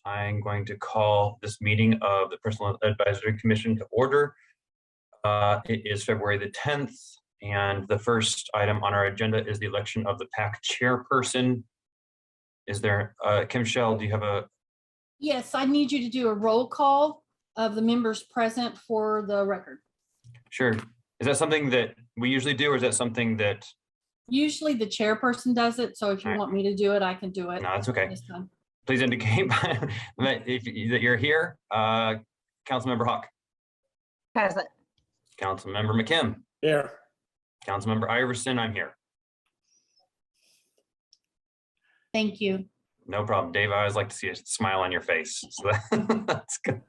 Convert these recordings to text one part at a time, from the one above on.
I'm going to call this meeting of the Personal Advisory Commission to order. It is February the 10th, and the first item on our agenda is the election of the PAC chairperson. Is there, Kim Shell, do you have a? Yes, I need you to do a roll call of the members present for the record. Sure. Is that something that we usually do, or is that something that? Usually the chairperson does it, so if you want me to do it, I can do it. No, that's okay. Please indicate that you're here. Councilmember Hawk. Present. Councilmember McKim. Here. Councilmember Iverson, I'm here. Thank you. No problem, Dave. I always like to see a smile on your face. So that's good.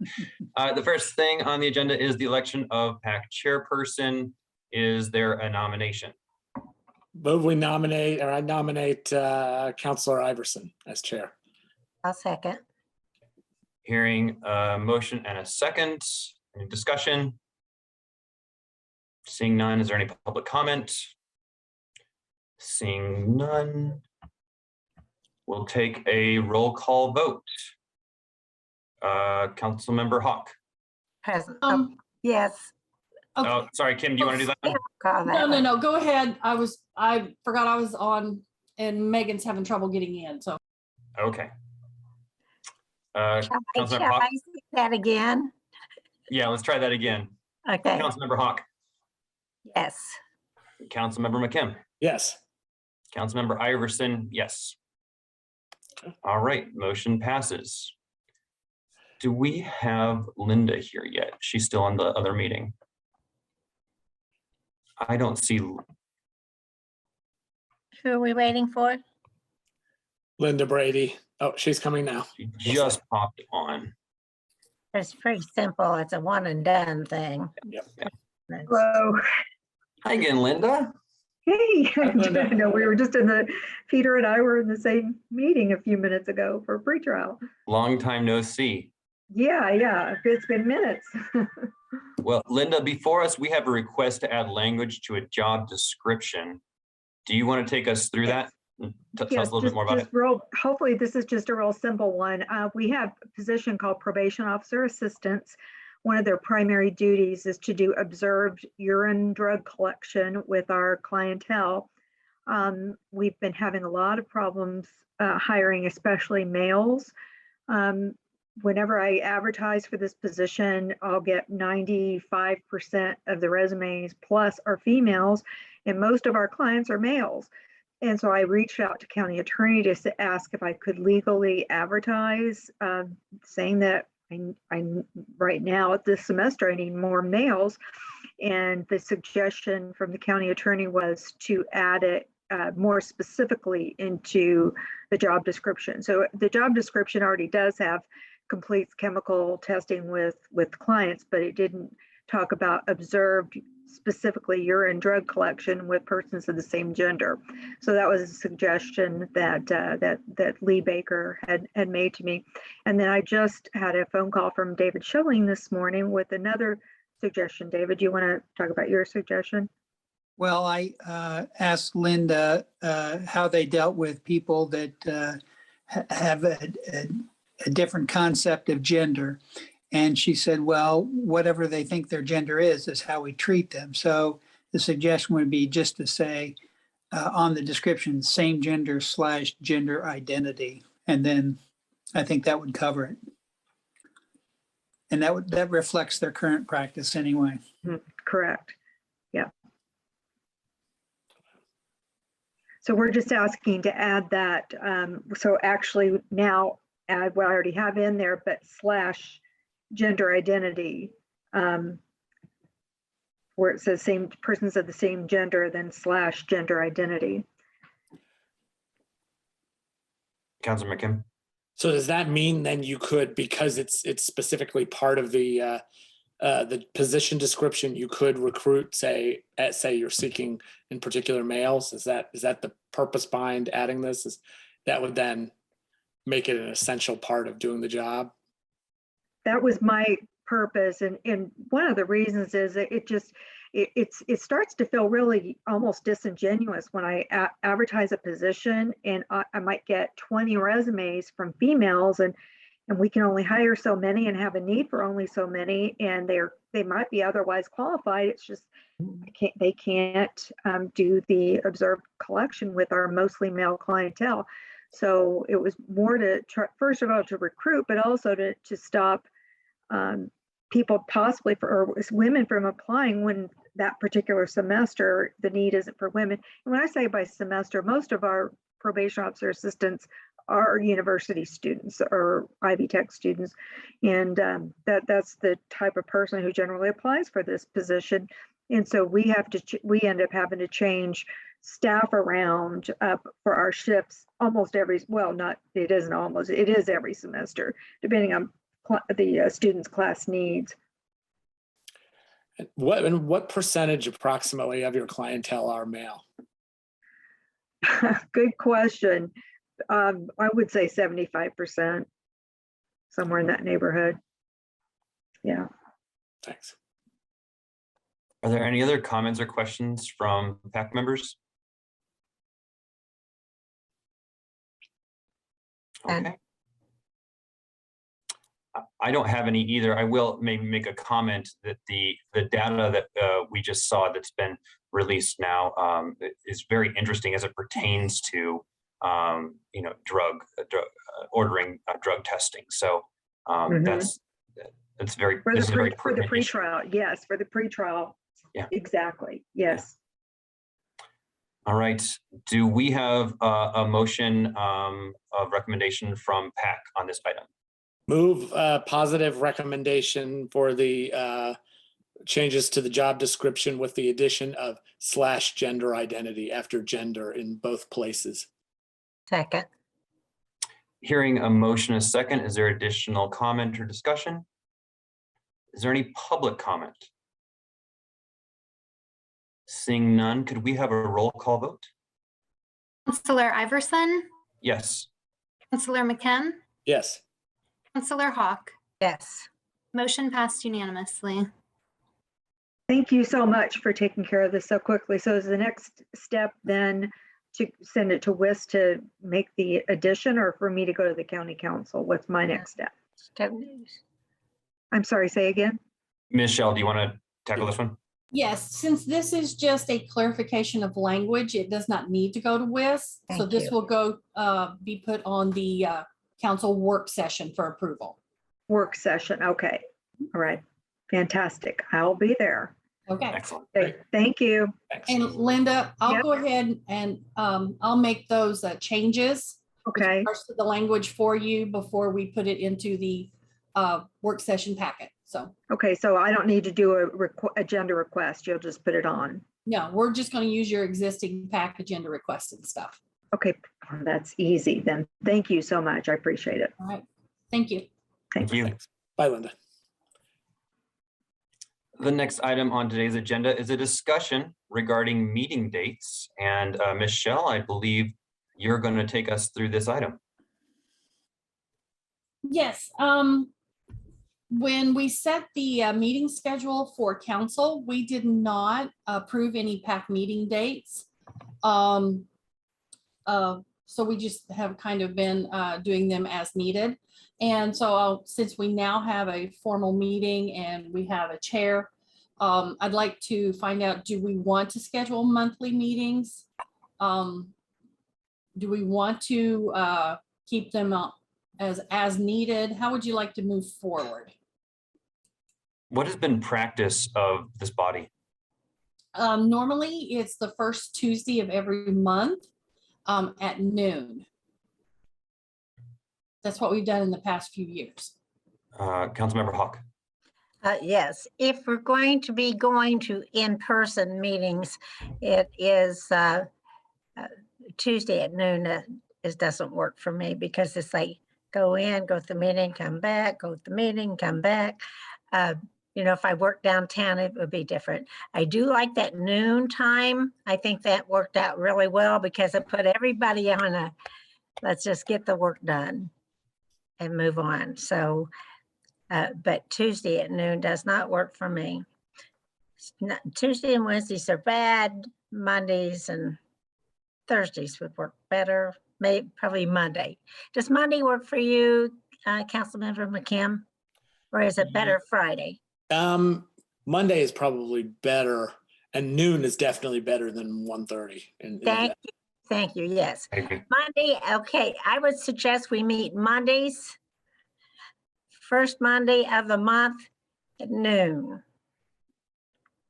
The first thing on the agenda is the election of PAC chairperson. Is there a nomination? Move we nominate, or I nominate Councilor Iverson as chair. I'll second. Hearing a motion and a second. Any discussion? Seeing none, is there any public comment? Seeing none, we'll take a roll call vote. Councilmember Hawk. Present. Yes. Okay. Oh, sorry, Kim, do you want to do that? No. Go ahead. I forgot I was on, and Megan's having trouble getting in. So. Okay. Shall I say that again? Yeah, let's try that again. Okay. Councilmember Hawk. Yes. Councilmember McKim. Yes. Councilmember Iverson, yes. All right, motion passes. Do we have Linda here yet? She's still on the other meeting. I don't see. Who are we waiting for? Linda Brady. Oh, she's coming now. She just popped on. It's pretty simple. It's a one and done thing. Yep. Hello. Hi again, Linda. Hey, no, we were just Peter and I were in the same meeting a few minutes ago for pretrial. Long time no see. Yeah, it's been minutes. Well, Linda, before us, we have a request to add language to a job description. Do you want to take us through that? Tell us a little bit more about it. Hopefully this is just a real simple one. We have a position called probation officer assistants. One of their primary duties is to do observed urine drug collection with our clientele. We've been having a lot of problems hiring, especially males. Whenever I advertise for this position, I'll get 95% of the resumes plus are females, and most of our clients are males. And so I reached out to county attorney just to ask if I could legally advertise, saying that I'm right now at this semester, I need more males. And the suggestion from the county attorney was to add it more specifically into the job description. So the job description already does have completes chemical testing with clients, but it didn't talk about observed specifically urine drug collection with persons of the same gender. So that was a suggestion that Lee Baker had made to me. And then I just had a phone call from David Schilling this morning with another suggestion. David, do you want to talk about your suggestion? Well, I asked Linda how they dealt with people that have a different concept of gender. And she said, well, whatever they think their gender is how we treat them. So the suggestion would be just to say on the description, same gender / gender identity. And then I think that would cover it. And that reflects their current practice anyway. Correct. Yeah. So we're just asking to add that. So actually now add what I already have in there, but / gender identity, where it says same persons of the same gender, then / gender identity. Councilor McKim. So does that mean then you could, because it's specifically part of the position description, you could recruit, say you're seeking in particular males? Is that the purpose behind adding this? Is that would then make it an essential part of doing the job? That was my purpose, and one of the reasons is that it starts to feel really almost disingenuous when I advertise a position and I might get 20 resumes from females, and and we can only hire so many and have a need for only so many, and they might be otherwise qualified. It's just they can't do the observed collection with our mostly male clientele. So it was more to try, first of all, to recruit, but also to stop people possibly or women from applying when that particular semester the need isn't for women. And when I say by semester, most of our probation officer assistants are university students or Ivy Tech students, and that's the type of person who generally applies for this position. And so we end up having to change staff around for our shifts almost every, well, not, it isn't almost, it is every semester, depending on the students' class needs. What percentage approximately of your clientele are male? Good question. I would say 75%, somewhere in that neighborhood. Yeah. Thanks. Are there any other comments or questions from PAC members? Okay. I don't have any either. I will maybe make a comment that the data that we just saw that's been released now is very interesting as it pertains to drug ordering drug testing. So that's very for the pertinent pretrial. Yes, for the pretrial. Yeah, exactly. Yes. Yeah. All right. Do we have a motion of recommendation from PAC on this item? Move positive recommendation for the changes to the job description with the addition of /gender identity after gender in both places. Second. Hearing a motion a second, is there additional comment or discussion? Is there any public comment? Seeing none, could we have a roll call vote? Councillor Iverson, Yes. Councillor McKen, Yes. Councillor Hawk. Yes. Motion passed unanimously. Thank you so much for taking care of this so quickly. So is the next step then to send it to WIS to make the addition, or for me to go to the county council? What's my next step? I'm sorry, say again? Michelle, do you want to tackle this one? Yes, since this is just a clarification of language, it does not need to go to WIS. So Thank this you. will go be put on the council work session for approval. Work session. Okay. All right. Fantastic. I'll be there. Okay. Excellent. Okay. Thank you. Thanks. And Linda, I'll Yep. go ahead and I'll make those changes Okay. with regards to the language for you before we put it into the work session packet. So Okay. So I don't need to do a agenda request. You'll just put it on. no, we're just going to use your existing pack agenda requests and stuff. Okay. That's easy then. Thank you so much. I appreciate it. All right. Thank you. Thank you. Thanks. Bye, Linda. The next item on today's agenda is a discussion regarding meeting dates. And Michelle, I believe you're going to take us through this item. Yes. When we set the meeting schedule for council, we did not approve any PAC meeting dates. So we just have kind of been doing them as needed. And so since we now have a formal meeting and we have a chair, I'd like to find out, do we want to schedule monthly meetings? Do we want to keep them as needed? How would you like to move forward? What has been practice of this body? Normally, it's the first Tuesday of every month at noon. That's what we've done in the past few years. Councilmember Hawk. Yes, if we're going to be going to in-person meetings, it is Tuesday at noon. It doesn't work for me because it's like go in, go to the meeting, come back, go to the meeting, come back. If I work downtown, it would be different. I do like that noon time. I think that worked out really well because it put everybody on let's just get the work done and move on. So, but Tuesday at noon does not work for me. Tuesday and Wednesdays are bad. Mondays and Thursdays would work better. Maybe probably Monday. Does Monday work for you, Councilmember McKim? Or is it better Friday? Monday is probably better, and noon is definitely better than 1:30. Thank you, yes. I agree. Monday, okay, I would suggest we meet Mondays, first Monday of the month at noon.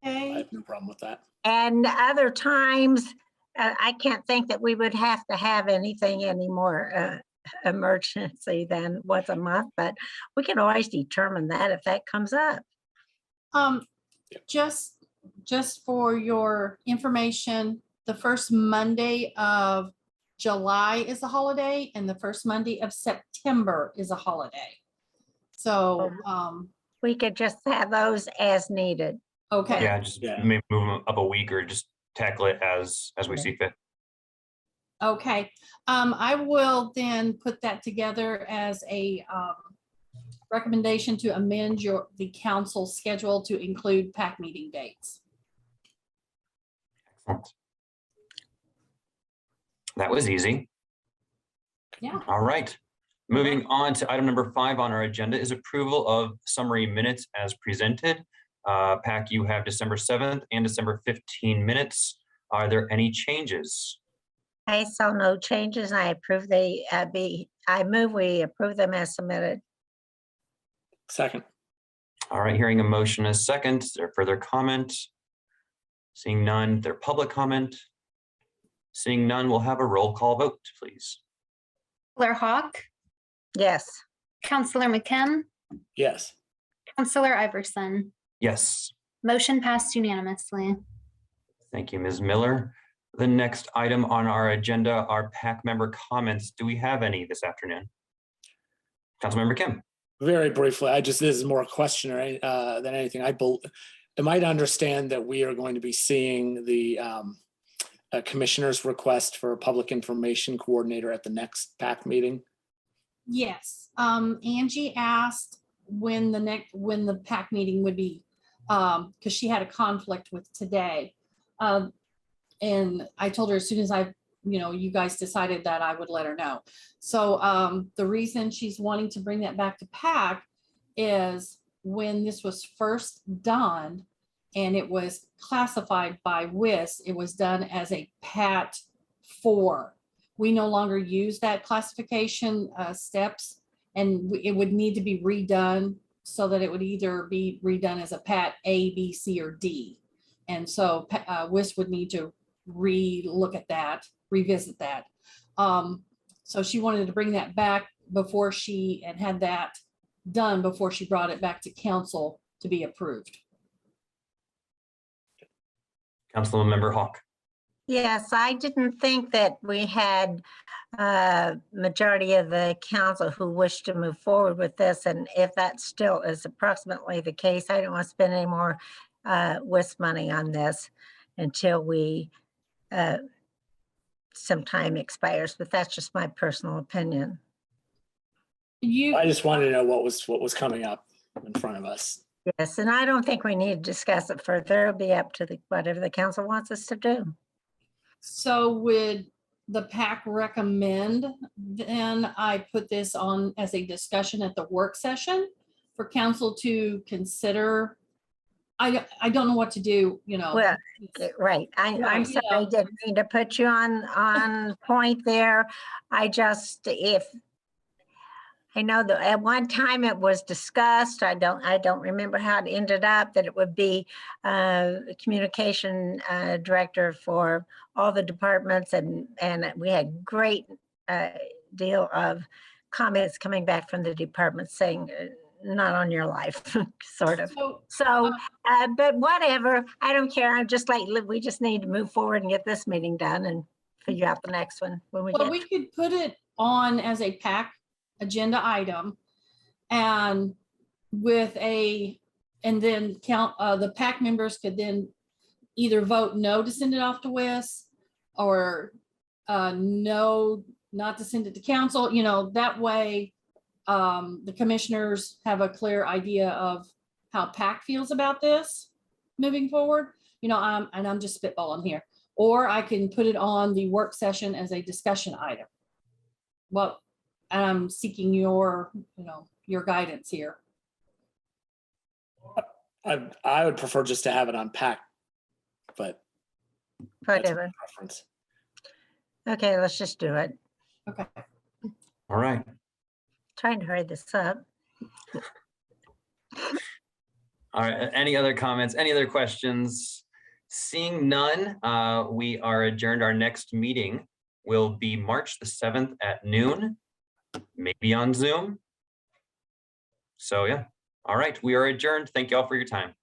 I Okay, have no problem with that. And other times, I can't think that we would have to have anything anymore emergency than once a month, but we can always determine that if that comes up. just for your information, the first Monday of July is a holiday and the first Monday of September is a holiday. So, We could just have those as needed. okay. Yeah, just Yeah. maybe move them up a week or just tackle it as we see fit. Okay, I will then put that together as a recommendation to amend the council schedule to include PAC meeting dates. Excellent. That was easy. Yeah. All right. Moving on to item number 5 on our agenda is approval of summary minutes as presented. PAC, you have December 7th and December 15 minutes. Are there any changes? I saw no changes. I approve I move we approve them as submitted. Second. All right, hearing a motion as second. Is there further comment? Seeing none, there public comment? Seeing none, we'll have a roll call vote, please. Counselor Hawk, Yes. Counselor McKim, Yes. Counselor Iverson. Yes. Motion passed unanimously. Thank you, Ms. Miller. The next item on our agenda are PAC member comments. Do we have any this afternoon? Councilmember Kim. Very briefly, this is more a question than anything. Am I to understand that we are going to be seeing the commissioner's request for a public information coordinator at the next PAC meeting? Yes, Angie asked when the PAC meeting would be, because she had a conflict with today. And I told her as soon as you guys decided that, I would let her know. So the reason she's wanting to bring that back to PAC is when this was first done and it was classified by WIS, it was done as a PAT 4. We no longer use that classification steps, and it would need to be redone so that it would either be redone as a PAT A, B, C, or D. And so WIS would need to relook at that, revisit that. So she wanted to bring that back before and had that done before she brought it back to council to be approved. Councilmember Hawk. Yes, I didn't think that we had majority of the council who wished to move forward with this. And if that still is approximately the case, I don't want to spend any more WIS money on this until some time expires, but that's just my personal opinion. I just wanted to know what was coming up in front of us. Yes, and I don't think we need to discuss it further. It'll be up to whatever the council wants us to do. So would the PAC recommend then I put this on as a discussion at the work session for council to consider? I don't know what to do, Well, right. I'm sorry, I didn't mean to put you on point there. I know that at one time it was discussed. I don't remember how it ended up, that it would be communication director for all the departments, and we had great deal of comments coming back from the department saying not on your life, sort of. But whatever, I don't care. I'm just like, we just need to move forward and get this meeting done and figure out the next one when we get. We could put it on as a PAC agenda item, and then count the PAC members could then either vote no to send it off to WIS or no, not to send it to council. That way the commissioners have a clear idea of how PAC feels about this moving forward. I'm just spitballing here, or I can put it on the work session as a discussion item. Well, I'm seeking your, your guidance here. I would prefer just to have it on PAC, but that's my Whatever. preference. Okay, let's just do it. Okay. All right. Trying to hurry this up. All right. Any other comments? Any other questions? Seeing none, we are adjourned. Our next meeting will be March the 7th at noon, maybe on Zoom. So yeah. All right. We are adjourned. Thank you all for your time.